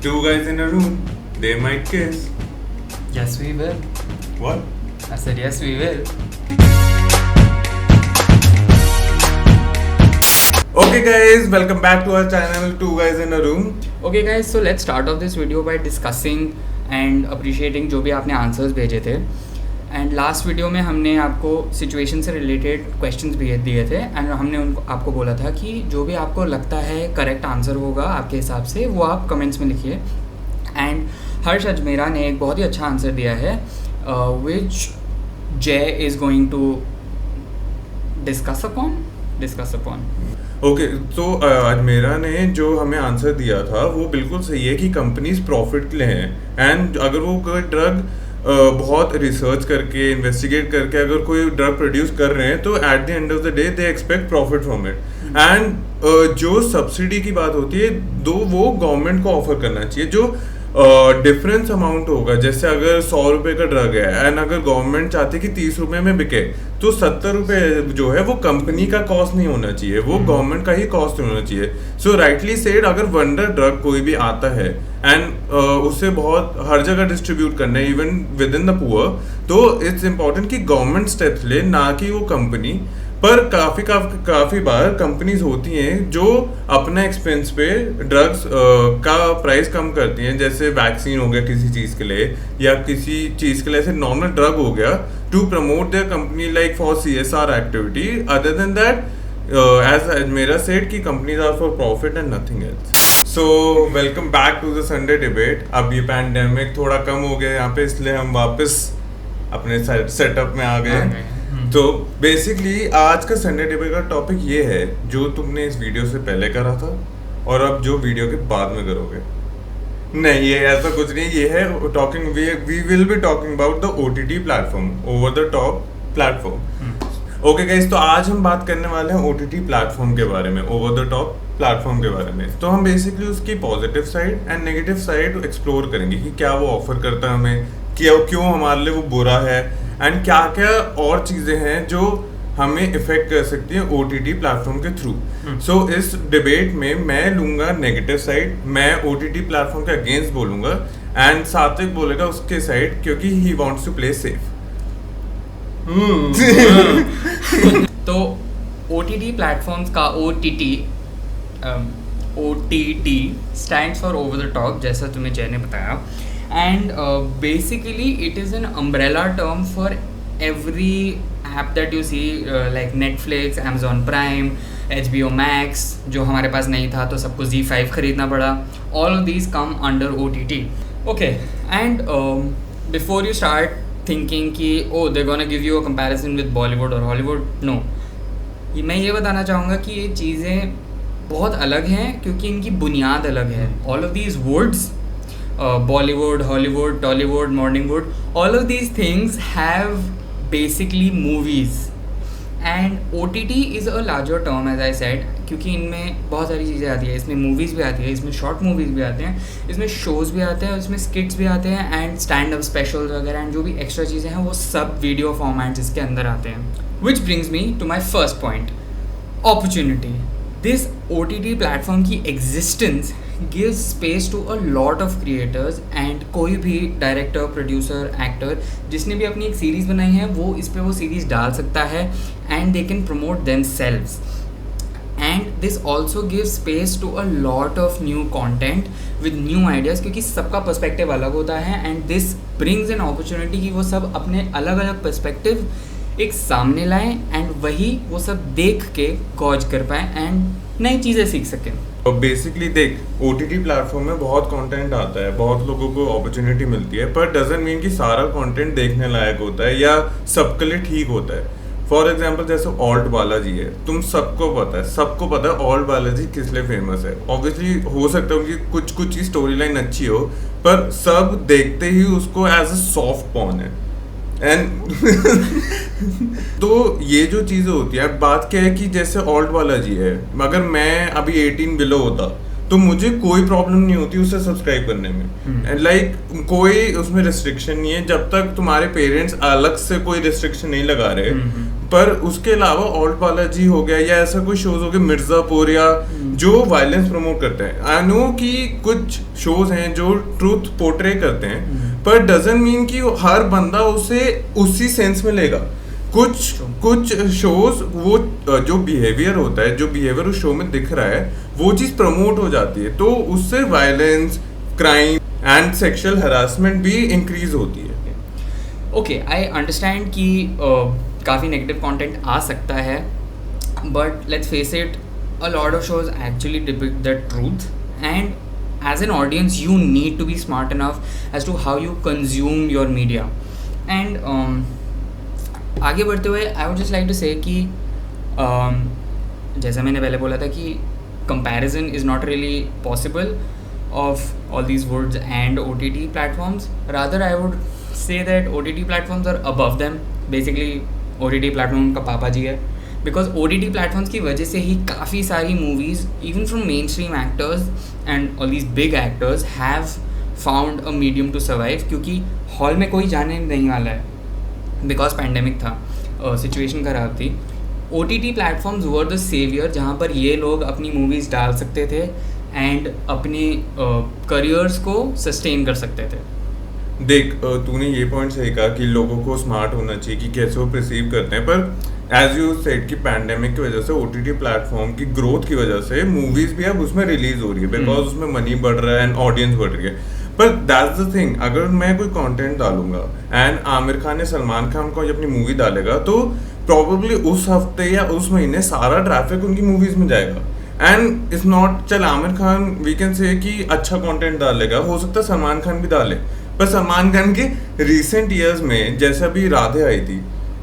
Two guys in a room, they might kiss. Yes, we will. What? I said yes, we will. Okay guys, welcome back to our channel Two Guys in a Room. Okay guys, so let's start off this video by discussing and appreciating जो भी आपने answers भेजे थे. And last video में हमने आपको situation से related questions भी दिए थे एंड हमने उनको आपको बोला था कि जो भी आपको लगता है करेक्ट आंसर होगा आपके हिसाब से वो आप कमेंट्स में लिखिए. एंड हर्ष अजमेरा ने एक बहुत ही अच्छा आंसर दिया है which Jai is going to discuss upon. Okay तो अजमेरा ने जो हमें आंसर दिया था वो बिल्कुल सही है कि कंपनीज प्रॉफिट के लिए हैं. एंड अगर वो कोई ड्रग बहुत रिसर्च करके इन्वेस्टिगेट करके अगर कोई ड्रग प्रोड्यूस कर रहे हैं तो at the end of the day they expect profit from it. And जो सब्सिडी की बात होती है तो वो गवर्नमेंट को ऑफर करना चाहिए. जो डिफरेंस अमाउंट होगा, जैसे अगर 100 रुपये का ड्रग है एंड अगर गवर्नमेंट चाहती है कि 30 रुपये में बिके तो 70 रुपये जो है वो कंपनी का कॉस्ट नहीं होना चाहिए, वो गवर्नमेंट का ही कॉस्ट होना चाहिए. सो राइटली सेड, अगर वंडर ड्रग कोई भी आता है एंड उससे बहुत हर जगह डिस्ट्रीब्यूट करना है even with in the poor, तो इट्स इम्पॉर्टेंट कि गवर्नमेंट स्टेप्स ले, ना कि वो कंपनी. पर काफ़ी बार कंपनीज होती हैं जो अपने एक्सपेंस पे ड्रग्स का प्राइस कम करती हैं. जैसे वैक्सीन हो गया किसी चीज़ के लिए या किसी चीज़ के लिए ऐसे नॉर्मल ड्रग हो गया to promote their company like for CSR activity. Other than that as Ajmera said कि companies are for profit and nothing else. So welcome back to the Sunday debate. अब ये पैंडेमिक थोड़ा कम हो गया यहाँ पे, इसलिए हम वापस अपने सेटअप में आ गए. तो बेसिकली आज का संडे डिबेट का टॉपिक ये है जो तुमने इस वीडियो से पहले करा था और अब जो वीडियो के बाद में करोगे. नहीं, ये ऐसा कुछ नहीं, ये है talking we will be talking about the OTT platform, over the top platform. Okay guys, तो आज हम बात करने वाले हैं OTT प्लेटफॉर्म के बारे में, ओवर द टॉप प्लेटफॉर्म के बारे में. तो हम बेसिकली उसकी positive side and negative side explore करेंगे कि क्या वो ऑफर करता है हमें, क्यों हमारे लिए वो बुरा है एंड क्या क्या और चीज़ें हैं जो हमें इफेक्ट कर सकती हैं OTT प्लेटफॉर्म के थ्रू. सो इस डिबेट में मैं लूँगा नेगेटिव साइड, मैं OTT प्लेटफॉर्म के अगेंस्ट बोलूँगा एंड सात्विक बोलेगा उसके साइड क्योंकि he wants to play safe. तो OTT प्लेटफॉर्म्स का OTT stands for over the top, जैसा तुम्हें जय ने बताया. And basically it is an umbrella term for every app that you see like Netflix, Amazon Prime, HBO Max, जो हमारे पास नहीं था तो सबको ZEE5 खरीदना पड़ा. All of these come under OTT. Okay, and before you start thinking कि oh they're gonna give you a comparison with Bollywood or Hollywood, no. मैं ये बताना चाहूँगा कि ये चीज़ें बहुत अलग हैं क्योंकि इनकी बुनियाद अलग है. All of these words Bollywood, Hollywood, Tollywood, Morningwood, all of these things have basically movies and OTT is a larger term as I said क्योंकि इनमें बहुत सारी चीज़ें आती है. इसमें मूवीज़ भी आती है, इसमें शॉर्ट मूवीज़ भी आते हैं, इसमें शोज़ भी आते हैं, इसमें स्किट्स भी आते हैं एंड स्टैंड अप स्पेशल्स वगैरह एंड जो भी एक्स्ट्रा चीज़ें हैं वो सब वीडियो फॉर्मेट्स इसके अंदर आते हैं. Which brings me to my first point, opportunity. This OTT platform की existence gives space to a lot of creators and कोई भी डायरेक्टर, प्रोड्यूसर, एक्टर जिसने भी अपनी एक सीरीज़ बनाई है वो इस पे वो सीरीज़ डाल सकता है and they can promote themselves. And this also give space to a lot of new content with new ideas क्योंकि सबका पर्सपेक्टिव अलग होता है and this brings an opportunity कि वो सब अपने अलग अलग पर्सपेक्टिव एक सामने लाएं एंड वही वो सब देख के गॉज कर पाएँ एंड नई चीज़ें सीख सकें. और बेसिकली देख, OTT प्लेटफॉर्म में बहुत कंटेंट आता है, बहुत लोगों को अपॉर्चुनिटी मिलती है, पर डजंट मीन कि सारा कंटेंट देखने लायक होता है या सबके लिए ठीक होता है. फॉर एग्जांपल जैसे ऑल्ट बालाजी है, तुम सबको पता है ऑल्ट बालाजी किस लिए फेमस है. ऑब्वियसली हो सकता है उनकी कुछ की स्टोरी लाइन अच्छी हो पर सब देखते ही उसको एज अ सॉफ्ट पॉर्न है. एंड तो ये जो चीज़ें होती है, बात क्या है कि जैसे ऑल्ट बालाजी है, अगर मैं अभी 18 बिलो होता तो मुझे कोई प्रॉब्लम नहीं होती उसे सब्सक्राइब करने में. लाइक कोई उसमें रिस्ट्रिक्शन नहीं है जब तक तुम्हारे पेरेंट्स अलग से कोई रिस्ट्रिक्शन नहीं लगा रहे. पर उसके अलावा ऑल्ट बालाजी हो गया या ऐसा कोई शोज हो गया, मिर्जापुर या जो वायलेंस प्रमोट करते हैं. आई नो कि कुछ शोज हैं जो ट्रूथ पोर्ट्रे करते हैं, पर डजंट मीन कि हर बंदा उसे उसी सेंस में लेगा. कुछ शोज वो जो बिहेवियर होता है, जो बिहेवियर उस शो में दिख रहा है, वो चीज प्रमोट हो जाती है, तो उससे violence, crime and sexual harassment भी इंक्रीज होती है. ओके, आई अंडरस्टैंड कि काफ़ी नेगेटिव कंटेंट आ सकता है, but let's face it, a lot of shows actually depict the truth, and as an audience you need to be smart enough as to how you consume your media. And आगे बढ़ते हुए I would just like to say कि जैसा मैंने पहले बोला था कि comparison is not really possible of all these words and OTT platforms. Rather I would say that OTT platforms are above them. Basically OTT platform का पापा जी है, बिकॉज OTT प्लेटफॉर्म्स की वजह से ही काफ़ी सारी movies even from main stream actors and all these big actors have found a medium to survive, क्योंकि हॉल में कोई जाने नहीं वाला है बिकॉज पैंडेमिक था, सिचुएशन ख़राब थी. OTT platforms were the saviour, जहाँ पर ये लोग अपनी मूवीज़ डाल सकते थे एंड अपने करियर्स को सस्टेन कर सकते थे. देख, तूने ये पॉइंट सही कहा कि लोगों को स्मार्ट होना चाहिए कि कैसे वो परसीव करते हैं, पर एज यू सेड कि पैंडेमिक की वजह से OTT प्लेटफॉर्म की ग्रोथ की वजह से मूवीज भी अब उसमें रिलीज हो रही है, बिकॉज उसमें मनी बढ़ रहा है एंड ऑडियंस बढ़ रही है. पर दैट्स द थिंग, अगर मैं कोई कंटेंट डालूंगा एंड आमिर खान या सलमान खान को अपनी मूवी डालेगा, तो प्रॉब्लली उस हफ्ते या उस महीने सारा ट्रैफिक उनकी मूवीज में जाएगा. एंड इट्स नॉट, चल Aamir Khan we can say कि अच्छा कंटेंट डालेगा, हो सकता है सलमान खान भी डाले, पर सलमान खान के रिसेंट ईयर्स में जैसा भी राधे आई थी,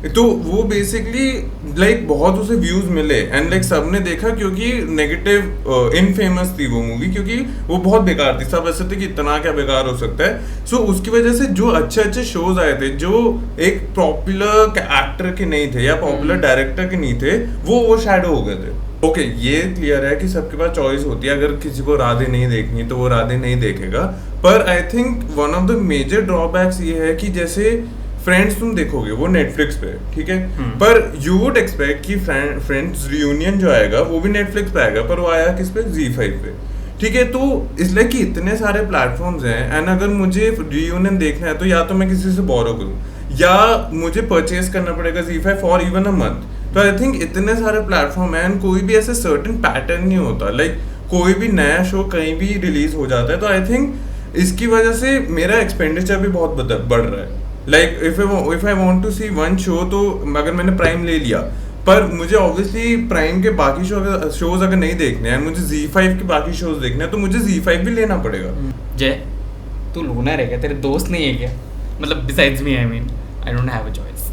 तो वो बेसिकली लाइक बहुत उसे व्यूज मिले एंड लाइक सबने देखा, क्योंकि नेगेटिव इनफेमस थी वो मूवी, क्योंकि वो बहुत बेकार थी. सब ऐसे थे कि इतना क्या बेकार हो सकता है. सो उसकी वजह से जो अच्छे अच्छे शोज आए थे, जो एक पॉपुलर एक्टर के नहीं थे या पॉपुलर डायरेक्टर के नहीं थे, वो शैडो हो गए थे. ओके, ये क्लियर है कि सबके पास चॉइस होती है, अगर किसी को राधे नहीं देखनी तो वो राधे नहीं देखेगा. पर I think one of the major drawbacks ये है कि जैसे फ्रेंड्स तुम देखोगे वो नेटफ्लिक्स पे, ठीक है, पर यू वुड एक्सपेक्ट कि फ्रेंड्स रियूनियन जो आएगा वो भी नेटफ्लिक्स पे आएगा, पर वो आया किस पे, ZEE5 पे, ठीक है. तो इसलिए कि इतने सारे प्लेटफॉर्म्स हैं एंड अगर मुझे रियूनियन देखना है तो या तो मैं किसी से बोरो करूँ या मुझे परचेज करना पड़ेगा ZEE5 for even a month. तो आई थिंक इतने सारे प्लेटफॉर्म हैं एंड कोई भी ऐसे सर्टेन पैटर्न नहीं होता, लाइक कोई भी नया शो कहीं भी रिलीज हो जाता है. तो आई थिंक इसकी वजह से मेरा एक्सपेंडिचर भी बहुत बढ़ रहा है. Like if I want to see one show, तो अगर मैंने प्राइम ले लिया, पर मुझे ऑब्वियसली प्राइम के बाकी शोज अगर नहीं देखने हैं, मुझे ZEE5 के बाकी शोज देखने हैं, तो मुझे ZEE5 भी लेना पड़ेगा. जय, तू लूनर है क्या? तेरे दोस्त नहीं है क्या? मतलब besides me, I mean I don't have a choice.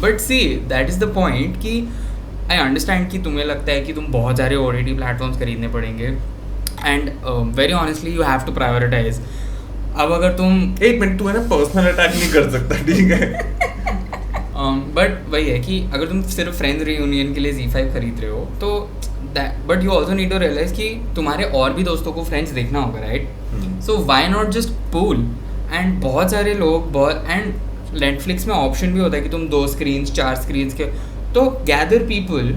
But see that is the point कि आई अंडरस्टैंड कि तुम्हें लगता है कि तुम बहुत सारे OTT प्लेटफॉर्म्स खरीदने पड़ेंगे and very honestly you have to prioritise. अब अगर तुम एक मिनट, तू है ना पर्सनल अटैक नहीं कर सकता, ठीक है. बट वही है कि अगर तुम सिर्फ फ्रेंड्स रियूनियन के लिए ZEE5 खरीद रहे हो, तो but you also need to realise कि तुम्हारे और भी दोस्तों को फ्रेंड्स देखना होगा, right? So why not just pool. And बहुत सारे लोग एंड नेटफ्लिक्स में ऑप्शन भी होता है कि तुम 2 स्क्रीन्स 4 स्क्रीन्स के, तो गैदर पीपल,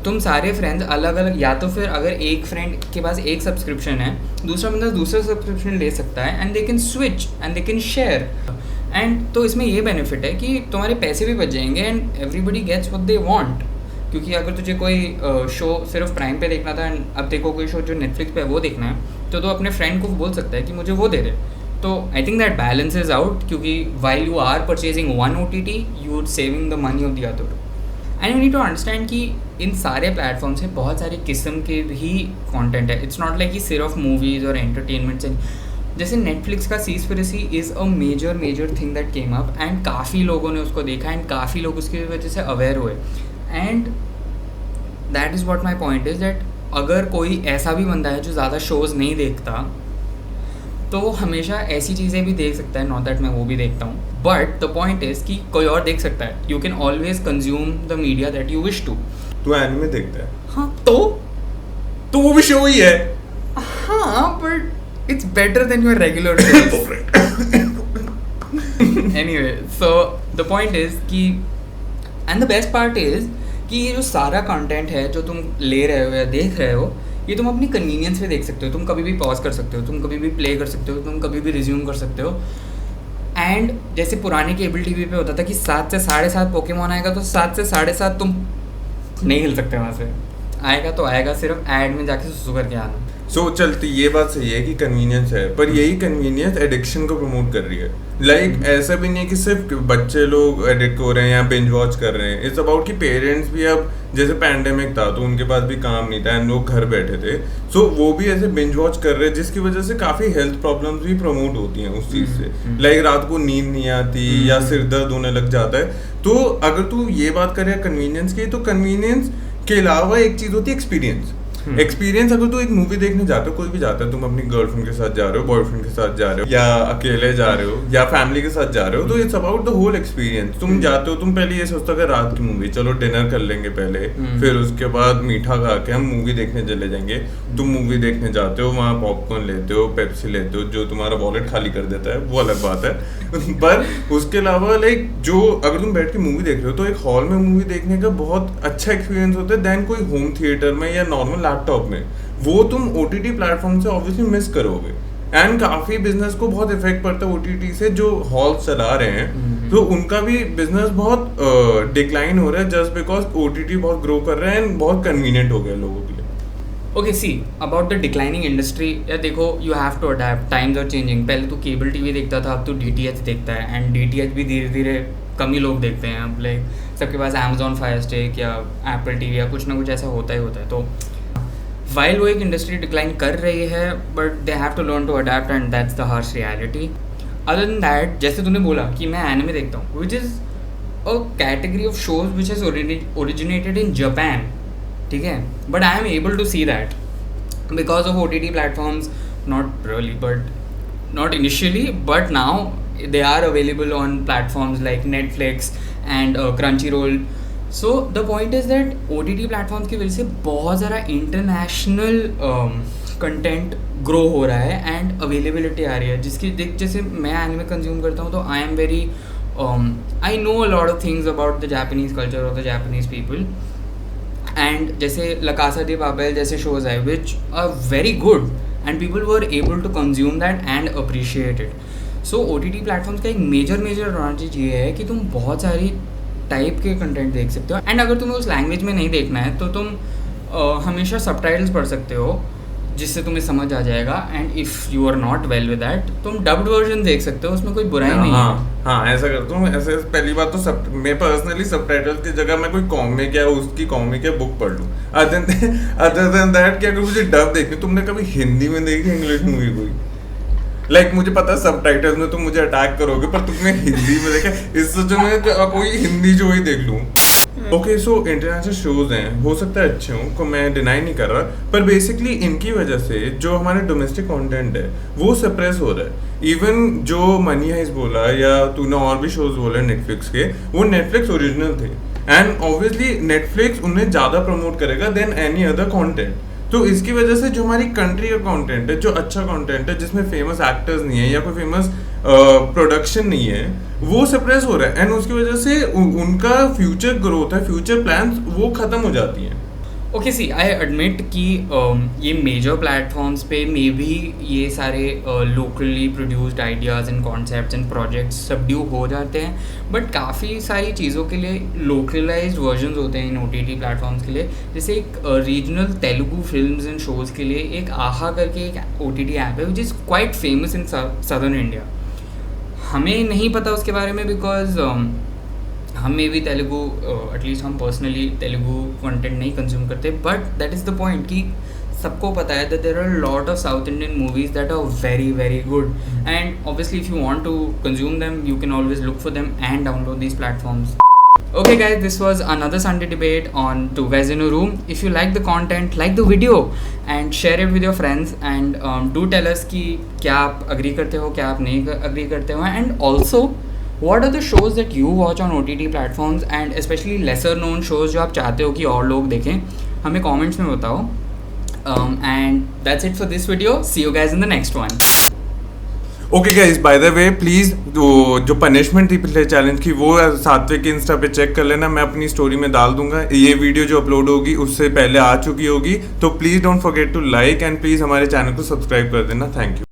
तुम सारे फ्रेंड्स अलग अलग, या तो फिर अगर एक फ्रेंड के पास एक सब्सक्रिप्शन है, दूसरा बंदा दूसरा सब्सक्रिप्शन ले सकता है and they can switch and they can share. And तो इसमें ये बेनिफिट है कि तुम्हारे पैसे भी बच जाएंगे and everybody gets what they want. क्योंकि अगर तुझे कोई शो सिर्फ प्राइम पे देखना था एंड अब देखो कोई शो जो नेटफ्लिक्स पे है वो देखना है, तो तू अपने फ्रेंड को बोल सकता है कि मुझे वो दे दे. तो I think that balances out, क्योंकि while you are purchasing one OTT you are saving the money of the other. And you need to understand कि इन सारे प्लेटफॉर्म से बहुत सारे किस्म के ही कंटेंट है. इट्स नॉट लाइक कि सिर्फ मूवीज़ और एंटरटेनमेंट से, जैसे नेटफ्लिक्स का Seaspiracy is a major thing that came up and काफ़ी लोगों ने उसको देखा एंड काफ़ी लोग उसकी वजह से अवेयर हुए. And that is what my point is that अगर कोई ऐसा भी बंदा है जो ज़्यादा शोज़ नहीं देखता, तो वो हमेशा ऐसी चीज़ें भी देख सकता है. नॉट दैट मैं वो भी देखता हूँ, बट द पॉइंट इज़ कि कोई और देख सकता है. You can always consume the media that you wish to. तू एनिमे देखता है? हाँ, तो वो भी शो ही है. हाँ, but it's better than your regular shows. Anyway, so the point is कि and the best part is कि ये जो सारा कंटेंट है जो तुम ले रहे हो या देख रहे हो, ये तुम अपनी कन्वीनियंस पे देख सकते हो, तुम कभी भी पॉज कर सकते हो, तुम कभी भी प्ले कर सकते हो, तुम कभी भी रिज्यूम कर सकते हो। एंड जैसे पुराने केबल टीवी पे होता था कि 7 से 7:30 पोकेमॉन आएगा, तो 7 से 7:30 तुम नहीं हिल सकते वहाँ से, आएगा तो आएगा, सिर्फ ऐड में जाके सुसु करके आना। सो चलती ये बात सही है कि कन्वीनियंस है, पर यही कन्वीनियंस एडिक्शन को प्रमोट कर रही है। लाइक ऐसा भी नहीं है कि सिर्फ बच्चे लोग एडिक्ट हो रहे हैं या बिंज वॉच कर रहे हैं, इट्स अबाउट कि पेरेंट्स भी अब, जैसे पैंडेमिक था तो उनके पास भी काम नहीं था एंड लोग घर बैठे थे, सो वो भी ऐसे बिंज वॉच कर रहे हैं, जिसकी वजह से काफ़ी हेल्थ प्रॉब्लम्स भी प्रमोट होती हैं उस चीज़ से। लाइक रात को नींद नहीं आती या सिर दर्द होने लग जाता है। तो अगर तू ये बात करे कन्वीनियंस की, तो कन्वीनियंस के अलावा एक चीज़ होती है एक्सपीरियंस। एक्सपीरियंस अगर तू एक मूवी देखने जाते हो, कोई भी जाता है, तुम अपनी गर्लफ्रेंड के साथ जा रहे हो, बॉयफ्रेंड के साथ जा रहे हो, या अकेले जा रहे हो, या फैमिली के साथ जा रहे हो, तो it's about the whole experience. तुम जाते हो, तुम पहले ये सोचते हो कि रात की मूवी, चलो डिनर कर लेंगे पहले, फिर उसके बाद मीठा खा के हम मूवी देखने चले जाएंगे। तुम मूवी देखने जाते हो, वहाँ पॉपकॉर्न लेते हो, पेप्सी लेते हो, जो तुम्हारा वॉलेट खाली कर देता है, वो अलग बात है। पर उसके अलावा लाइक जो अगर तुम बैठ के मूवी देख रहे हो, तो एक हॉल में मूवी देखने का बहुत अच्छा एक्सपीरियंस होता है देन कोई होम थिएटर में या नॉर्मल लैपटॉप में। वो तुम OTT प्लेटफॉर्म से ऑब्वियसली मिस करोगे, एंड काफी बिजनेस को बहुत इफेक्ट पड़ता है OTT से। जो हॉल चला रहे हैं तो उनका भी बिजनेस बहुत डिक्लाइन हो रहा है, जस्ट बिकॉज OTT बहुत ग्रो कर रहे हैं एंड बहुत कन्वीनियंट हो गया लोगों के लिए। Okay, see about the declining industry, या देखो you have to adapt, times are changing. पहले तो केबल टीवी देखता था, अब तो DTH देखता है, एंड DTH भी धीरे धीरे कम ही लोग देखते हैं अब। लाइक सबके पास Amazon Fire Stick या Apple TV या कुछ ना कुछ ऐसा होता ही होता है। तो वाइल वो एक इंडस्ट्री डिक्लाइन कर रही है, but they have to learn to adapt, and that's the harsh reality. Other than that, जैसे तूने बोला कि मैं एनिमे देखता हूँ, which is a category of shows which is originated in Japan, ठीक है, but I am able to see that because of OTT platforms, not really but not initially, but now they are available on platforms like Netflix and Crunchyroll. So the point is that OTT platforms की वजह से बहुत ज़्यादा international content grow हो रहा है and availability आ रही है, जिसकी देख, जैसे मैं एनिमे कंज्यूम करता हूँ तो I am very I know a lot of things about the Japanese culture और द जापानीज पीपल, एंड जैसे ला कासा दे पापेल जैसे शोज है which are very good and people were able to consume that and appreciate it. So OTT platforms का एक major advantage ये है कि तुम बहुत सारी टाइप के कंटेंट देख सकते हो, एंड अगर तुम्हें उस लैंग्वेज में नहीं देखना है तो तुम हमेशा सबटाइटल्स पढ़ सकते हो, जिससे तुम्हें समझ आ जाएगा। And if you are not well with that, तुम डब्ड वर्जन देख सकते हो, उसमें कोई बुराई नहीं है। हाँ, ऐसा करता हूँ। ऐसे पहली बात तो मैं पर्सनली सबटाइटल की जगह मैं कोई कॉमिक या उसकी कॉमिक या बुक पढ़ लूँ। अदर देन दैट कि अगर मुझे डब देखनी, तुमने कभी हिंदी में देखी इंग्लिश मूवी कोई? लाइक मुझे पता है सबटाइटल्स में तुम मुझे अटैक करोगे, पर तुमने हिंदी में देखा, इससे जो मैं कोई हिंदी जो ही देख लूँ। ओके, सो इंटरनेशनल शोज हैं, हो सकता है अच्छे हों, को मैं डिनाई नहीं कर रहा, पर बेसिकली इनकी वजह से जो हमारे डोमेस्टिक कंटेंट है वो सप्रेस हो रहा है। इवन जो मनी हाइस्ट बोला या तूने और भी शोज बोले नेटफ्लिक्स के, वो नेटफ्लिक्स ओरिजिनल थे, एंड ऑब्वियसली नेटफ्लिक्स उन्हें ज़्यादा प्रमोट करेगा देन एनी अदर कॉन्टेंट। तो इसकी वजह से जो हमारी कंट्री का कंटेंट है, जो अच्छा कंटेंट है, जिसमें फेमस एक्टर्स नहीं है या कोई फेमस प्रोडक्शन नहीं है, वो सप्रेस हो रहा है, एंड उसकी वजह से उनका फ्यूचर ग्रोथ है, फ्यूचर प्लान्स वो खत्म हो जाती हैं। ओके, सी आई एडमिट कि ये मेजर प्लेटफॉर्म्स पे मे भी ये सारे locally produced ideas and concepts and projects subdue हो जाते हैं, बट काफ़ी सारी चीज़ों के लिए लोकलाइज्ड वर्जन्स होते हैं इन OTT प्लेटफॉर्म्स के लिए। जैसे एक regional Telugu films and shows के लिए एक आहा करके एक OTT ऐप है which is quite famous in southern India. हमें नहीं पता उसके बारे में बिकॉज हम में भी तेलुगु, एटलीस्ट हम पर्सनली तेलुगु कंटेंट नहीं कंज्यूम करते, but that is the point कि सबको पता है that there are lot of South Indian movies that are very very good, and obviously if you want to consume them you can always look for them and download these platforms. Okay guys, this was another Sunday debate on Two Guys in a Room. If you like the content, like the video and share it with your friends, and do tell us कि क्या आप agree करते हो, क्या आप नहीं agree करते हो, and also what are the shows that you watch on OTT platforms and especially lesser known shows जो आप चाहते हो कि और लोग देखें, हमें comments में बताओ. And that's it for this video. See you guys in the next one. Okay guys, by the way please जो पनिशमेंट थी पिछले चैलेंज की वो सात्विक के इंस्टा पे चेक कर लेना, मैं अपनी स्टोरी में डाल दूंगा। ये वीडियो जो अपलोड होगी उससे पहले आ चुकी होगी, तो please don't forget to like and please हमारे चैनल को सब्सक्राइब कर देना। Thank you.